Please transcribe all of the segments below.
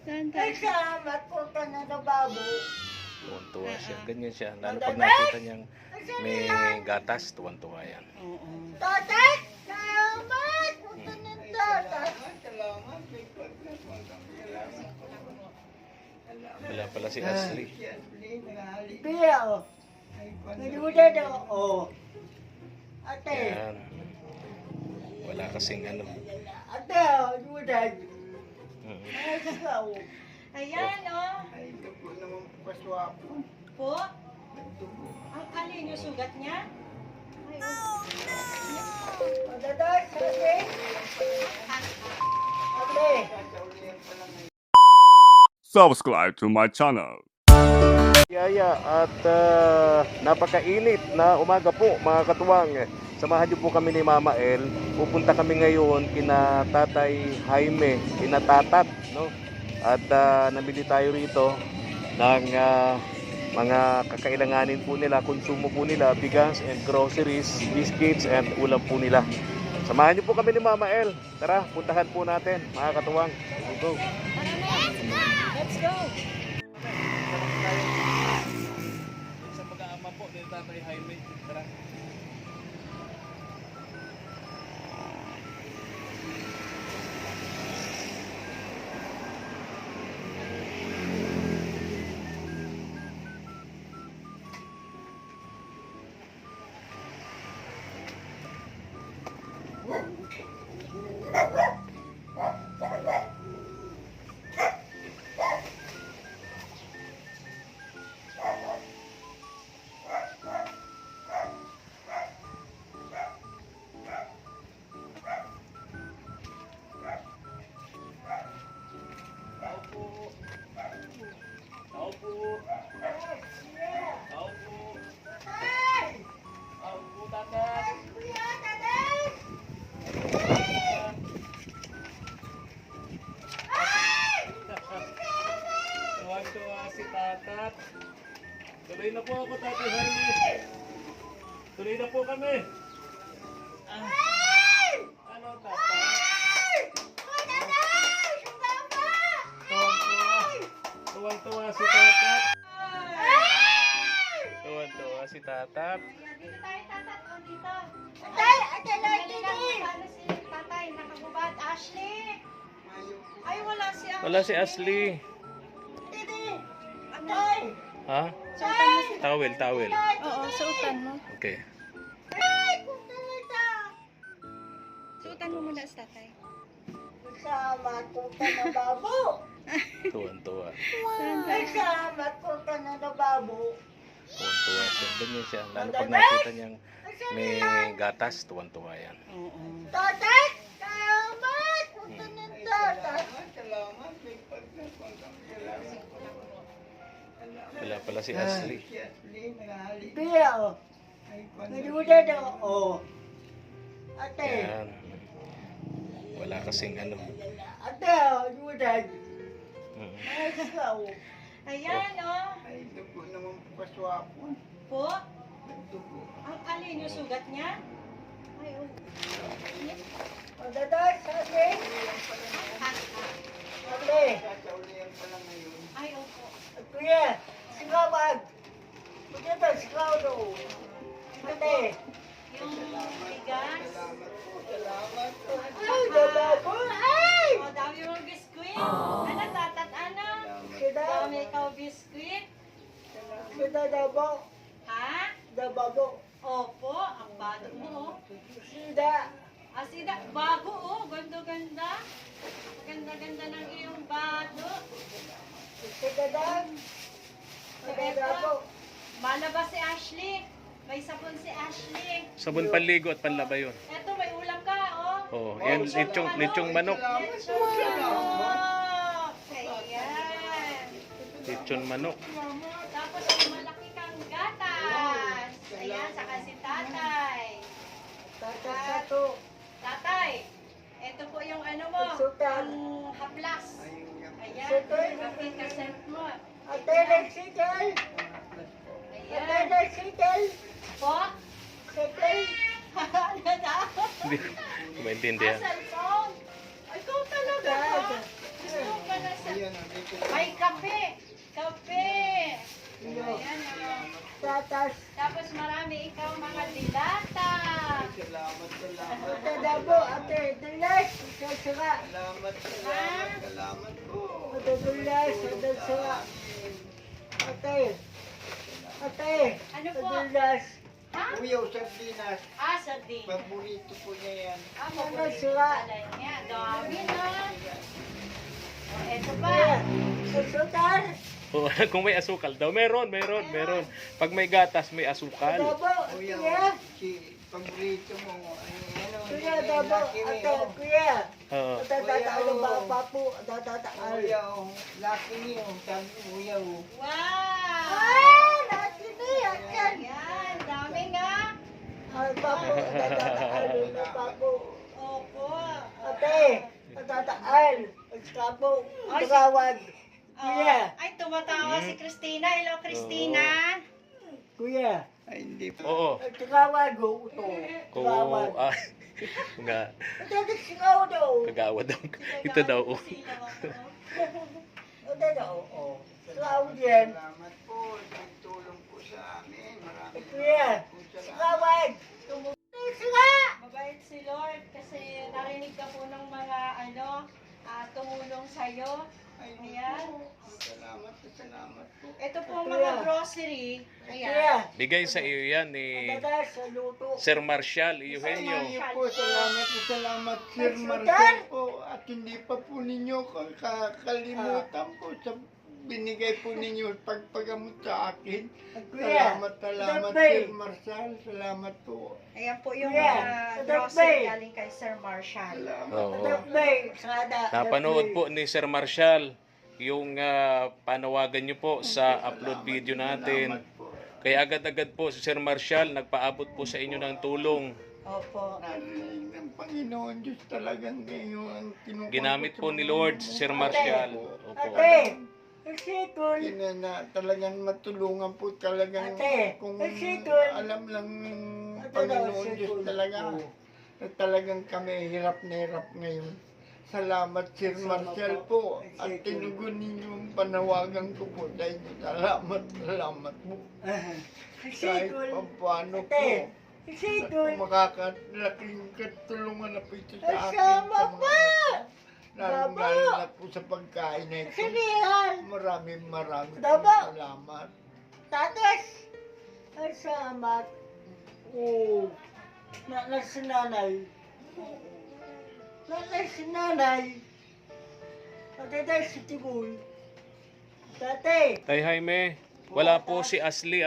Tuwan-tuwa. Ay, salamat po ka na nababo. Tuwan-tuwa siya. Ganyan siya. Lalo pag nakita niyang may gatas, tuwan-tuwa yan. Oo. Tatay, salamat po ka na tatay. Wala pala si Ashley. Pia, naluda daw, oh. Ate, Yan. Wala kasing ano. ate, naluda. Mm. Ay, ikaw. Ayan, oh. Ay, ito po naman paswapo. Po. Ito po. Ang alin yung sugat niya? Ay, oh. Madaday, ate. Ate. Subscribe to my channel. Yaya at napakainit na umaga po mga katuwang. Samahan niyo po kami ni Mama El. Pupunta kami ngayon kina Tatay Jaime, kina Tatat, no? At nabili tayo rito ng mga kakailanganin po nila, konsumo po nila, bigas and groceries, biscuits and ulam po nila. Samahan niyo po kami ni Mama El. Tara, puntahan po natin mga katuwang. Go. Let's go. Sa pag-aama po ni Tatay Jaime. Tara. Tuwa si Tatat. Tuloy na po ako, Tatay Jaime. Tuloy na po kami. Ano, Tatat? Tuwang-tuwa si Tatat. Tuwang-tuwa si Tatat. Ayan, dito tayo, tatat. O, dito. Tay, ate, Dali lang, nandito. paano si tatay? Nakabubad. Ashley. Ay, wala si Ashley. Wala si Ashley. Tay, Ha? Suotan mo si... Towel. Oo, suotan mo. Okay. tay, punta na ito. Suotan mo muna sa tatay. Salamat po ka na babo. Tuwan-tuwa. Ay, salamat po ka na nababo. Tuwan-tuwa siya. Ganyan siya. Lalo pag nakita niyang may gatas, tuwan-tuwa yan. Oo. Tatay, salamat po ka na tatay. Wala pala si Ashley. Pia, naluda daw, oh. Ate, Yan. Wala kasing ano. ate, naluda. Mm. Ay, ikaw. Ayan, oh. Ay, ito po naman paswapo. Po. Ito po. Ang alin yung sugat niya? Ay, oh. Madaday, ate. Ate. Ay, opo. Kuya, sigawag. Maganda, sigaw daw. Ate. Yung bigas. Ay, nababo. Ay! O, dami mong biskuit. Ano, tatat, ano? Sida, Dami ikaw biskuit. sida dabo. Ha? Dababo. Opo, ang bago mo, oh. Sida. Asida, bago, oh. Ganda-ganda. Ganda-ganda ng iyong bago. Sida dam. Sida dabo. Malabas si Ashley. May sabon si Ashley. Sabon panligo at panlaba yun. Eto, may ulam ka, oh. Oh, yan lechong manok. Lechon manok. Ayan. Lechon manok. Tapos may malaki kang gatas. Ayan, saka si tatay. Tatato. Tatay, ito po yung ano mo, Sukat. yung haplas. Ayan, Sukat. kapit ka set mo. Ate, nagsikal. Ate, Ayan. nagsikal. Po? Sikal. Ano daw? Hindi ko maintindihan. Cellphone? Ay, ikaw talaga, ha? Gusto ka na sa Ay, kape. Kape. Ayan, oh. Tatas. Tapos marami ikaw mga dilata. Salamat. Ate Dabo, ate Dulas, ate Sira. Salamat po. Ate Dulas, ate Sira. Ate. Ano Ate po? Dulas. Ha? Kuya, sardinas. Sardine. Paborito po niya yan. Paborito pala niya. Dami na. O, eto pa. Kaya, susutan. Oh, kung may asukal daw, meron. Pag may gatas, may asukal. Dabo, Kuya, kuya. si paborito mo. Ano, Kuya, Dabo, ate, kuya. Oo. Tatataalo ba papu? Tatataal. Kuya, laki niyo. Sabi ko, kuya, Wow! Ay, laki ni, ayan. Ayan, dami nga. Ay, papu, tatataalo na papu. Opo. Ate, tatataal. Papu, tawag. Kuya. Ay, tumatawa si Christina. Hello, Christina. Kuya. ay hindi po. Oo. Tawag ko ito. Tawag. Nga, Ate, singaw daw. kagawa daw. Ito daw. Oh. Ate daw, oh. Singaw din. Salamat po. Nagtulong po sa amin. Maraming Kuya, po salamat. singawag. Singa! Mabait si Lord kasi narinig ka po ng mga tumulong sa'yo. Ay, Ayan. Salamat po. Ito po mga grocery. Kuya, Ayan. Bigay sa iyo yan ni tatas sa luto. Sir Marshall Eugenio. Salamat Sir Marcel po at hindi pa po ninyo kakalimutan po sa binigay po ninyo pagpagamot sa akin. Kuya, Salamat Dapay. Sir Marcel, salamat po. Ayan po yung Kuya, mga ito grocery ba? galing kay Sir Marshall. Oo. Dapay, sada. Napanood po ni Sir Marshall yung panawagan niyo po sa upload video natin. Salamat po. Kaya agad-agad po si Sir Marshall nagpaabot po sa inyo ng tulong. Opo. Narinig ng Panginoon Diyos talagang ngayon ang kinukuha Ginamit ko po sa ni mga Lord mo. Sir Marshall. Opo. Ate, sikol. Na talagang matulungan po talagang Ate, kung sikol. alam lang ng Ate, Panginoon sikol. Diyos talaga na talagang kami hirap na hirap ngayon. Salamat Sir Marcel po at tinugon ninyo ang panawagan ko po sa inyo. Salamat po. Kahit Sikol. paano po. Ate, sikol. Makakalaking katulungan na po ito sa akin. Sama sa pa. mga lalong Dabo. lalo na po sa pagkain na ito. Sinihan. Maraming Dabo. salamat. Tatas. Ay, salamat. Oo. Si nanay. Si nanay. Ate, si Tiboy. Tate. Tay Jaime, wala po si Ashley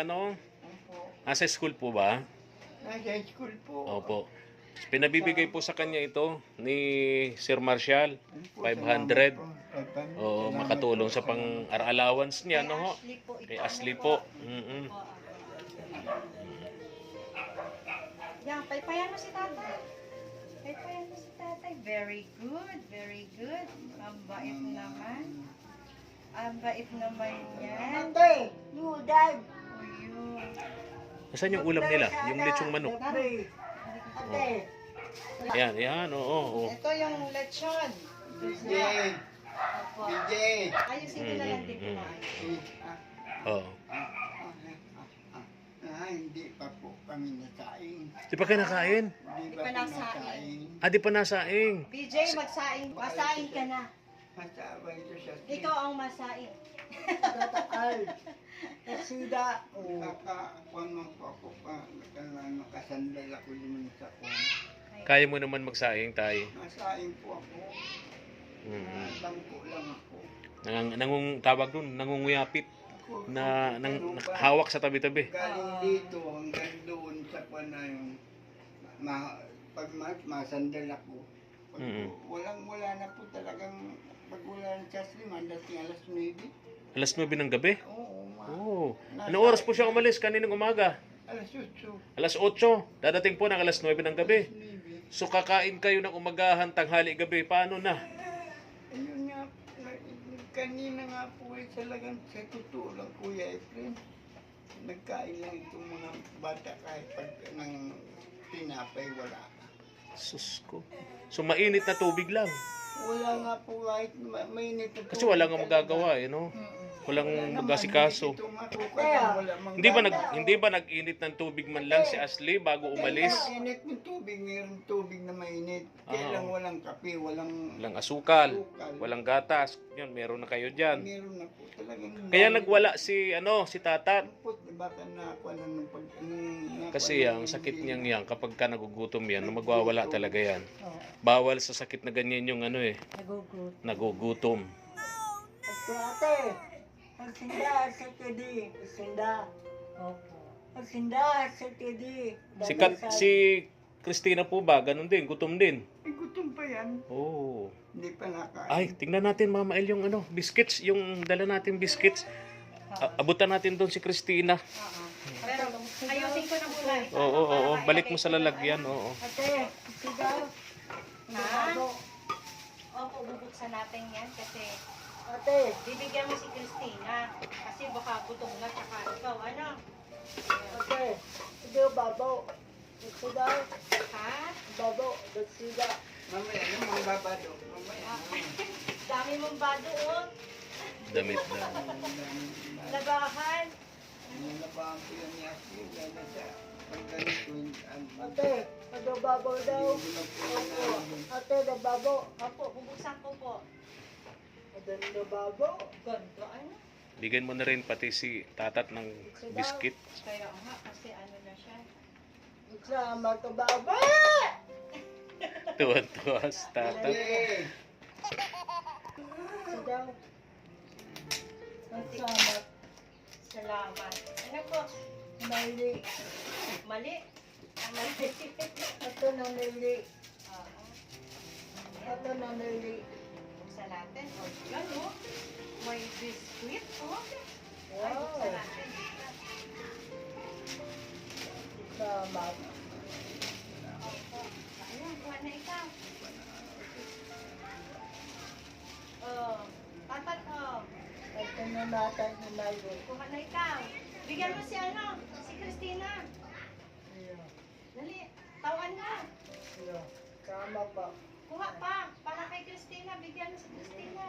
Nasa school po ba? Nasa school po. Opo. Pinabibigay po sa kanya ito ni Sir Marshall. 500. Oo, makatulong sa pang-allowance niya, no ho? Ashley po. Kay Ashley po. Mm-mm. Yan, paypayan mo si tatay. Paypayan mo si tatay. Very good, very good. Ang bait naman. Ang bait naman yan. Ate, you dad. Uyun. Saan yung ulam nila? Yung lechong manok. Ate. Ate. Yan, oo. Ito yung lechon. BJ! Opo. BJ! Ayusin ko na lang din po. Oo. Hindi pa po kami nasaing. Di pa kayo nakain? Hindi pa pa po nasaing. Di pa nasaing. BJ, magsaing. Masaing ka na. Masabay ko siya. Ikaw ang masaing. Tataal. Sida. Oo. Kakakuan mo po ako pa. Nakasandal ako din sa kuwan. Kaya mo naman magsaing, tay. Masaing po ako. Bangko lang ako. Tawag dun, nangunguyapit. Hawak sa tabi-tabi. Galing dito hanggang doon sa kuwan na yung pag masandal ako. Pag wala na po talagang pag wala na sa sliman, dating alas 9. Alas 9 ng gabi? Oo, Oo. Anong oras po siya umalis? Kaninang umaga? alas 8. Alas 8. Dadating po ng alas 9 ng gabi. 9. So kakain kayo ng umagahan, tanghali, gabi. Paano na? Ayun nga, kanina nga po talagang sa totoo lang Kuya Efren. Nagkain lang itong mga bata kahit pag ng tinapay wala. Sus ko. So mainit na tubig lang. Wala nga po kahit mainit na Kasi wala nga magagawa eh, no? Walang mag-asikaso. Hindi ba nag-init ng tubig man lang si Ashley bago umalis? Mainit ng tubig, mayroong tubig na mainit. Kailang walang kape, Walang asukal, walang gatas. Yun, meron na kayo diyan. meron na po talagang. Kaya nagwala si Tatat. Baka nakuha na nung pag... Kasi ang sakit niyang yan, kapag ka nagugutom yan, magwawala talaga yan. Bawal sa sakit na ganyan yung nagugutom. Ate, ang sinda sa tedi. Sinda. Opo. Ang sinda sa tedi. Si Christina po ba? Ganun din, gutom din. Gutom pa yan. Oh. Hindi pa nakain. Ay, tingnan natin Mama El yung biscuits, yung dala natin biscuits. Abutan natin doon si Christina. Pero ayusin ko na muna. Oo. Balik mo sa lalagyan, oo. Ate, sigaw. Ha? Opo, bubuksan natin yan kasi Ate, bibigyan mo si Christina. Kasi baka gutom na tsaka ikaw. Ano? ate. Sigaw babaw. Sigaw. Ha? Babaw. Sigaw. Mamaya na, mga babado. Mamaya. Dami mong bado, oh. Damit na. Labahan. Nalabahan ko yan ni Ashley. Gana siya. Pag ganito, ate, ano babaw daw? Ate, ano babaw? Opo, bubuksan ko po. Ano babaw? Ganda, ano? Bigyan mo na rin pati si Tatat ng biscuit. Kaya nga, kasi ano na siya. Sama ka babaw! Tuwan-tuwa si Tatat. Sigaw. Sama. Salamat. Ano po? Mali. Mali? Ang mali. Ito na nili. Oo. Ito na nili. Buksan natin. O, yan, oh. May biscuit, oh. Ay, Wow. buksan natin. Sama. Opo. Ayan, kuha na ikaw. Oh, Tatat, oh. Ito na natin ni Mali. Kuha na ikaw. Bigyan mo si si Christina. Dali, tawan na. Sama pa. Kuha pa. Para kay Christina, bigyan mo si Christina.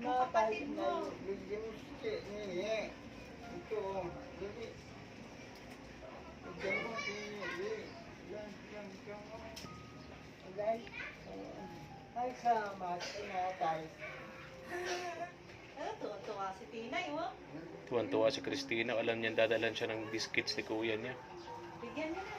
Yung Natay kapatid na mo. bigyan mo si Nini. Ito. Dili. Bigyan mo si Nini. Yan. Alay. Ay, salamat. Natay. Ano, tuwa si Tinay, oh. Tuwan-tuwa si Christina. Alam niya dadalan siya ng biscuits ni kuya niya. Bigyan mo na.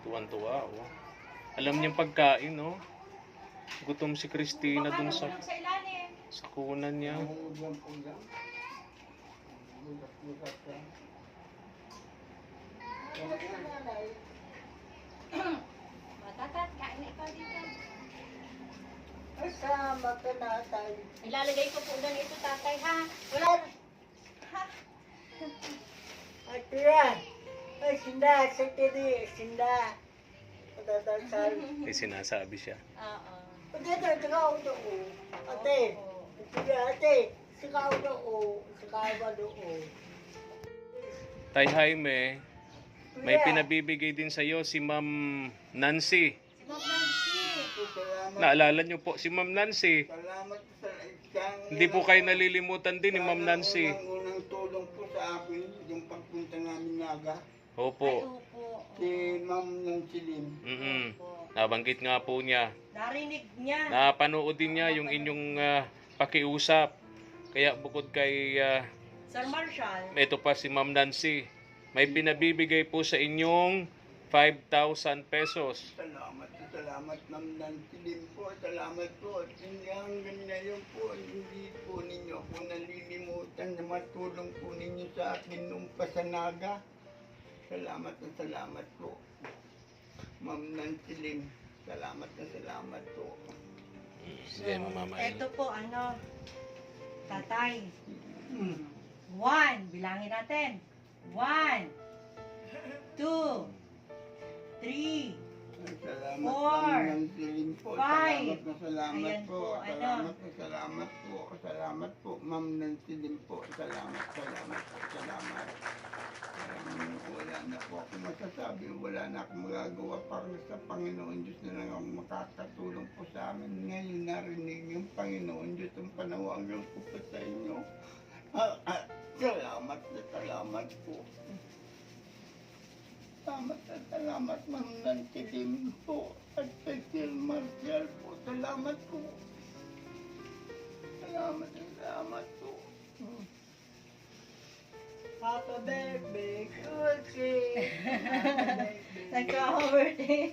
Tuwan-tuwa, oh. Alam niyang pagkain, no? Gutom si Christina Baka dun sa nahulog sa ilalim. kunan niya. Ulam. Tatat, kain na ikaw dito. Ay, sama ka natay. Ilalagay ko po doon ito, tatay, ha? Wala. Ha? At yan. Ay, sinda. Sa tidi. Sinda. Pagdadasal. May sinasabi siya. Oo. Pagdadasal doon. Ate. Sige, ate. Sikaw doon. Sikaw doon. Tay Jaime, may pinabibigay din sa iyo si Ma'am Nancy. Si Ma'am Nancy. Salamat. Naalala niyo po si Ma'am Nancy. Salamat sa isang... Hindi po kayo nalilimutan din ni Ma'am Nancy. Unang tulong po sa akin, yung pagpunta namin Naga. Ay, Opo. opo. Si Ma'am Nancy Lim. Nabanggit nga po niya. Narinig niya. Napanood din niya yung inyong pakiusap. Kaya bukod kay Sir Marshall. ito pa si Ma'am Nancy, may binabibigay po sa inyong 5,000 pesos. Salamat Ma'am Nancy Lim po. Salamat po. Hindi hanggang ngayon po, hindi po ninyo ako nalilimutan na matulong po ninyo sa akin nung pasanaga. Salamat na salamat po. Ma'am Nancy Lim, salamat na salamat po. Sige mo Mama El. Ito po, tatay. 1, bilangin natin. 1, 2, 3, Salamat Four. Ma'am Nancy po. Five. Salamat Ayan po. po, ano? Salamat po. Salamat po. Salamat po. Ma'am Nancy din po. Salamat. Salamat po. Salamat. Wala na po ako masasabi. Wala na akong magagawa para sa Panginoon Diyos na lang ang makakatulong po sa amin. Ngayon narinig yung Panginoon Diyos ang panawagan ko po sa inyo. Salamat na salamat po. Salamat Ma'am Nancy din po at kay Sir Marcial po. Salamat po. Salamat po. Papa Baby, cookie. Nagka-birthday.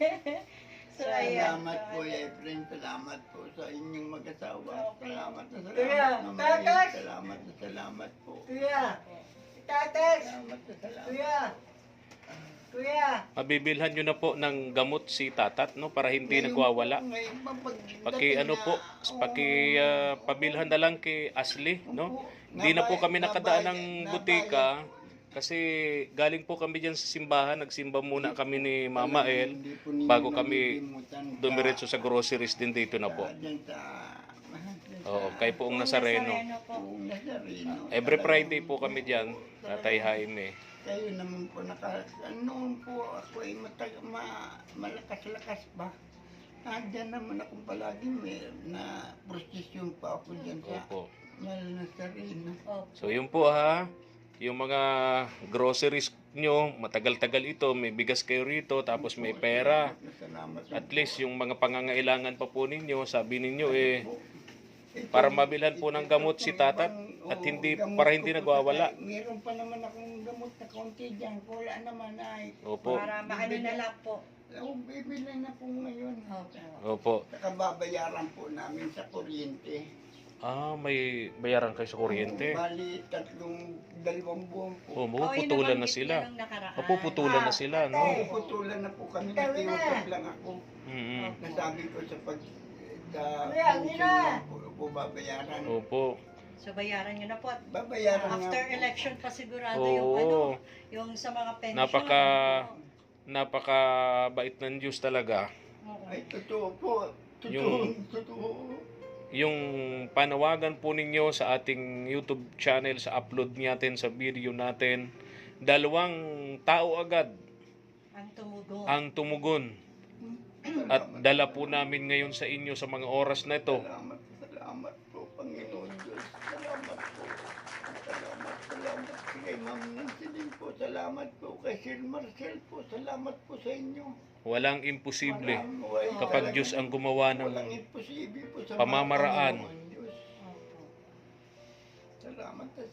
So, ayan. Salamat po, Efren. Salamat po sa inyong mag-asawa. Salamat na Kuya, salamat, Mama tatas! Ed. Salamat na salamat po. Kuya! Tatas! Salamat na salamat. Kuya! Kuya! Mabibilhan nyo na po ng gamot si Tatat, no? Para hindi Ngayon nagwawala. po, ngayon pa, Paki ano po, pabilhan na lang kay Ashley, no? Hindi na po kami nakadaan ng butika kasi galing po kami diyan sa simbahan, nagsimba muna kami ni Mama El bago kami dumiretso sa groceries din dito na po. Diyan sa... Oo, kay Poong Nazareno. po. Nazareno. Every Friday po kami diyan, Tatay Jaime. Kayo naman po noon po ako ay malakas-lakas pa. Nandiyan naman akong palagi na prosesyon pa ako dyan sa Opo. Nazareno. So yun po ha, yung mga groceries nyo, matagal-tagal ito, may bigas kayo rito, tapos may pera. Salamat. At least yung mga pangangailangan pa po ninyo, sabi ninyo para mabilhan po ng gamot si Tatat at hindi para hindi nagwawala. Meron pa naman akong gamot na konti dyan. Wala naman ay. Opo. Para maano na lang po. Bibili na po ngayon. Opo. Saka babayaran po namin sa kuryente. May bayaran kayo sa kuryente. Bali, 2 buwan po. Mapuputulan na sila. Mapuputulan na sila, no? Puputulan na po kami. Nakiusap lang ako. Mm-hmm. Nasabi ko sa po babayaran. Opo. So, bayaran nyo na po. At Babayaran after nga po. election pa sigurado Oo. yung yung sa mga pension. Napakabait ng Diyos talaga. Ay, totoo po. Totoo. Yung panawagan po ninyo sa ating YouTube channel, sa upload natin, sa video natin, 2 tao agad ang tumugon. At dala po namin ngayon sa inyo sa mga oras na ito. Salamat po, Panginoon Diyos. Salamat po. Salamat. Kay Ma'am Nancy din po. Salamat po. Kay Sir Marcel po. Salamat po sa inyo. Walang imposible kapag Walang- Diyos ang gumawa ng Walang imposible po sa pamamaraan. mga Panginoon Diyos.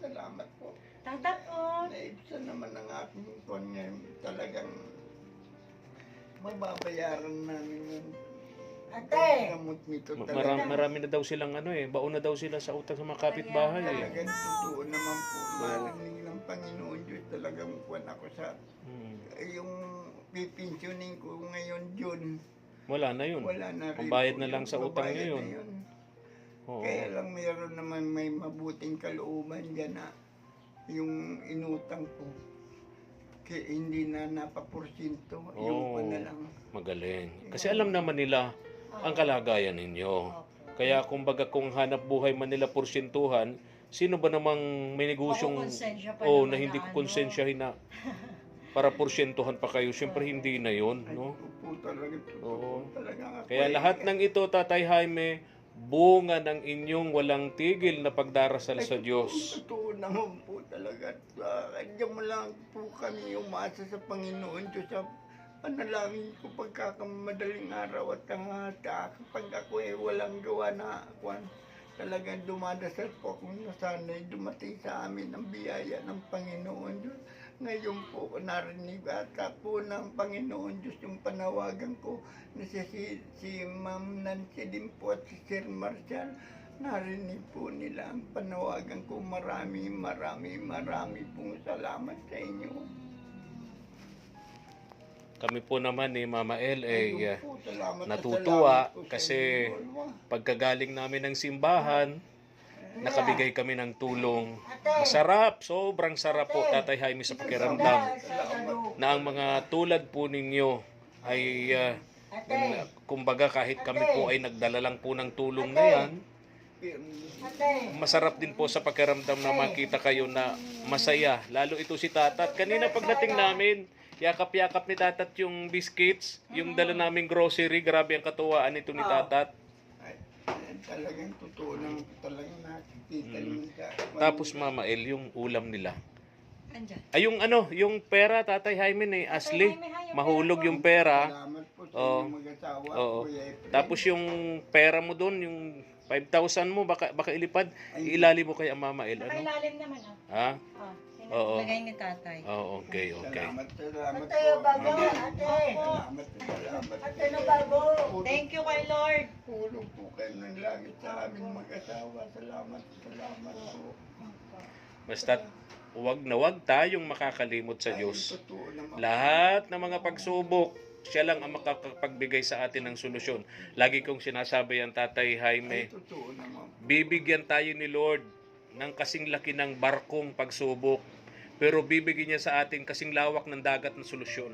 Salamat po. Tatat on. Naibsan naman ang aking kanya. Talagang mababayaran namin yung Ate! gamot nito. Marami na daw silang baon na daw sila sa utang sa mga kapitbahay eh. Talagang totoo naman po. Marinig ng Panginoon Diyos talagang kuwan ako sa yung pipinsunin ko ngayon June. Wala na yun. Wala na rin. Ang bayad po na lang yung sa utang babayad ngayon. na yun. Oo. Kaya lang mayroon naman may mabuting kalooban dyan na yung inutang ko. Kaya hindi na napaporsyento. Yung pa na lang. Magaling. Kasi alam naman nila ang kalagayan ninyo. Kaya kumbaga kung hanap buhay man nila porsyentuhan, sino ba namang may negosyong Makukonsensya pa na naman hindi na ko konsensyahin na para porsyentuhan pa kayo? Siyempre hindi na yon, no? Po talaga. Oo. Talaga ako Kaya lahat ng ito, Tatay Jaime, bunga ng inyong walang tigil na pagdarasal sa Diyos. Totoo naman po talaga. Diyan mo lang po kami umasa sa Panginoon Diyos sa panalangin ko pagkakamadaling araw at tangata. Kapag ako walang gawa na kwan, talagang dumadasal po akong nasanay dumating sa amin ang biyaya ng Panginoon Diyos. Ngayon po narinig ata po ng Panginoon Diyos yung panawagan ko na si Ma'am Nancy din po at si Sir Marcial. Narinig po nila ang panawagan ko. Marami pong salamat sa inyo. Kami po naman ni Mama El Ayun po, salamat na natutuwa salamat po sa kasi inyo. pagkagaling namin ng simbahan, nakabigay kami ng tulong. Masarap, sobrang sarap po, Tatay Jaime, sa pakiramdam na ang mga tulad po ninyo ay Kumbaga kahit kami po ay nagdala lang po ng tulong na yan, masarap din po sa pakiramdam na makita kayo na masaya. Lalo ito si Tatat. Kanina pagdating namin, yakap-yakap ni Tatat yung biscuits, yung dala naming grocery. Grabe ang katuwaan nito ni Tatat. Talagang totoo naman talagang nakikita naman sa... Tapos Mama El, yung ulam nila. Andyan. Ay, yung yung pera, Tatay Jaime ni Ashley. Mahulog yung pera. Salamat po sa Oo. inyong mag-asawa, Oo. Kuya Efren. Tapos yung pera mo doon, yung 5,000 mo, baka ilipad. Ilalim mo kay Mama El. Ano? Nakailalim naman, oh. Ha? Oh, Oo. lagay ni tatay. Oh, okay. Salamat Ate, po. bago, Mama. ate. Salamat. Ate na bago. Thank you kay Lord. Tulong po kayo ng langit sa aming mag-asawa. Salamat po. Basta wag na wag tayong makakalimot sa Diyos. Totoo naman. Lahat ng mga pagsubok, siya lang ang makakapagbigay sa atin ng solusyon. Lagi kong sinasabi yan, Tatay Jaime, Totoo naman. bibigyan tayo ni Lord ng kasing laki ng barkong pagsubok, pero bibigyan niya sa atin kasing lawak ng dagat ng solusyon.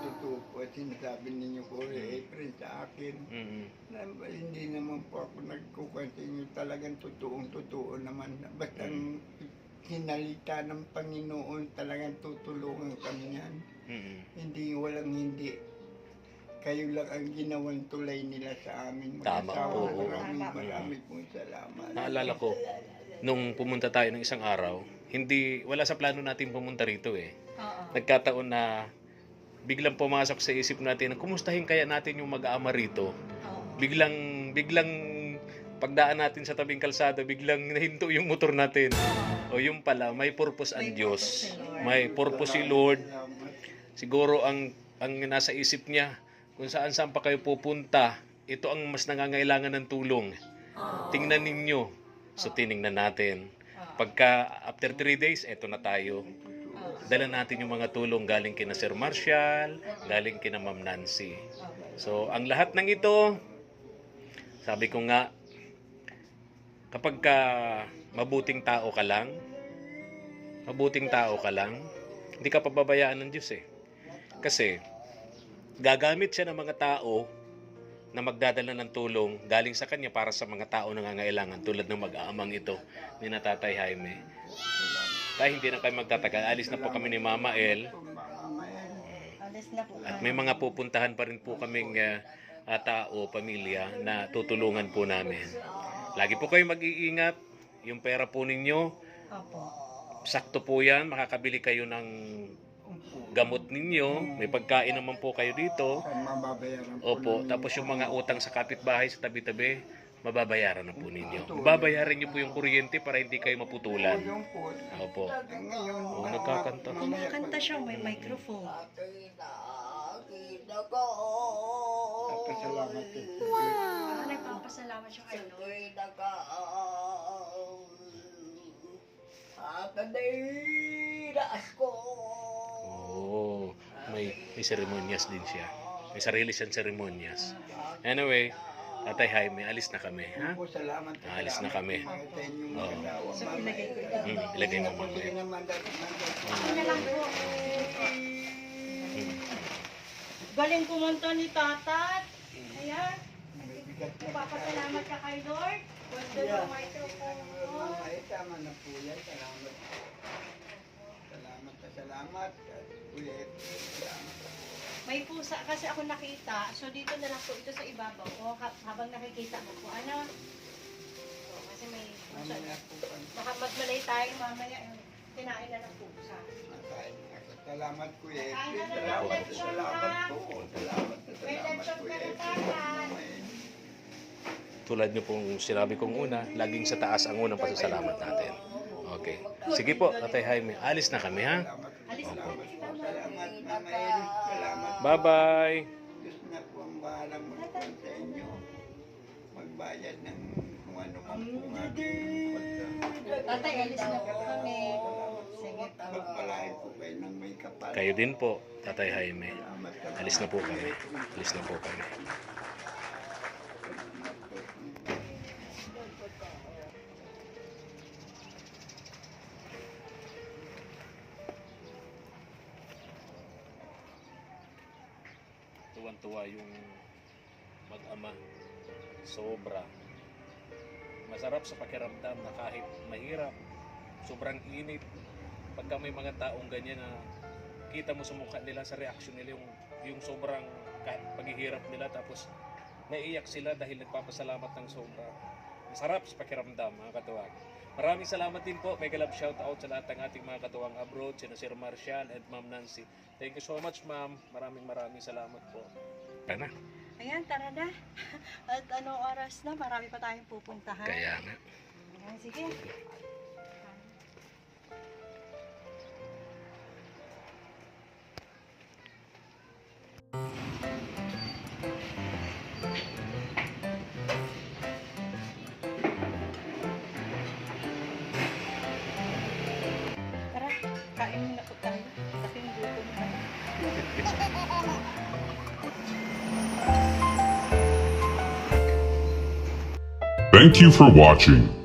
Totoo po at sinasabi ninyo po Efren sa akin. Mm. Na, hindi naman po ako nagkukontinue. Talagang totoo naman. Basta hinalita ng Panginoon, talagang tutulungan kami yan. Mm. Walang hindi. Kayo lang ang ginawang tulay nila sa amin. Tama, Mag-asawa. oo. Marami pong salamat. Naalala ko, nung pumunta tayo ng isang araw, wala sa plano natin pumunta rito eh. Oo. Nagkataon na biglang pumasok sa isip natin, kumustahin kaya natin yung mag-aama rito? Oo. Biglang pagdaan natin sa tabing kalsada, biglang nahinto yung motor natin. O yung pala, may purpose ang Diyos. May purpose si Lord. Siguro ang nasa isip niya, kung saan pa kayo pupunta, ito ang mas nangangailangan ng tulong. Tingnan ninyo. So tiningnan natin. Pagka after 3 days, eto na tayo. Dala natin yung mga tulong galing kina Sir Marshall, galing kina Ma'am Nancy. So ang lahat ng ito, sabi ko nga, kapag mabuting tao ka lang, hindi ka pababayaan ng Diyos eh. Kasi gagamit siya ng mga tao na magdadala ng tulong galing sa kanya para sa mga tao na nangangailangan tulad ng mag-aamang ito ni Tatay Jaime. Dahil hindi na kayo magtatagal, alis na po kami ni Mama El. Alis na po. At may mga pupuntahan pa rin po kaming tao, pamilya na tutulungan po namin. Lagi po kayo mag-iingat. Yung pera po ninyo, Opo. sakto po yan. Makakabili kayo ng gamot ninyo. May pagkain naman po kayo dito. Mababayaran po Opo. namin. Tapos yung mga utang sa kapitbahay sa tabi-tabi, mababayaran na po ninyo. Babayaran niyo po yung kuryente para hindi kayo maputulan. Yung po. Opo. Ngayon, Oo, nagkakanta. Kumakanta siya, may microphone. Kita ko. Pasalamat eh. Nagpapasalamat siya kay Lord. Kita ka. Atadidas ko. Oo. May seremonyas din siya. May sarili siyang seremonyas. Anyway, Tatay Jaime, alis na kami. Ha? Po, salamat. Alis na kami. Mga sa inyong Oo. mag-asawa, So, Mama. ilagay ko yun. Ilagay mo Po, mamaya. sige naman, Ano na lang po. Galing pumunta ni Tatat. Ayan. Papasalamat ka kay Lord. Wanda yung microphone mo. Tama na po yan. Salamat. Salamat. Kuya Efren, salamat. May pusa kasi ako nakita. So dito na lang po ito sa ibabaw ko habang nakikita mo po. Ano? So, kasi may pusa. Mamaya po pa. Baka magmalay tayo mamaya. Kinain na ng pusa. Salamat Kuya Kain Efren. na ng Salamat. lechon, Salamat ha? po. Salamat. May Salamat lechon Kuya ka na, Efren. Tatat. Tulad niyo pong sinabi kong una, laging sa taas ang unang pasasalamat natin. Okay. Sige po, Tatay Jaime. Alis na kami, ha? Alis na kami. Salamat Mama El. Salamat. Bye-bye! Diyos na po ang bahalang magpapal sa inyo. Magbayad ng kung ano man po nga. Tatay, alis na po kami. Sige po. Magpalain po kayo ng may kapal. Kayo din po, Tatay Jaime. Salamat. Alis na po kami. Alis na po kami. tuwan-tuwa yung mag-ama. Sobra. Masarap sa pakiramdam na kahit mahirap, sobrang init, pagka may mga taong ganyan na kita mo sa mukha nila, sa reaction nila, yung sobrang paghihirap nila, tapos naiiyak sila dahil nagpapasalamat ng sobra. Masarap sa pakiramdam, mga katuwang. Maraming salamat din po. Mega love shout out sa lahat ng ating mga katuwang abroad, sina Sir Marcial and Ma'am Nancy. Thank you so much, ma'am. Maraming salamat po. Kaya na. Ayan, tara na. At anong oras na? Marami pa tayong pupuntahan. Kaya nga. Ayan, sige. Tara, kain muna po tayo. Kasi yung gutom na. Thank you for watching.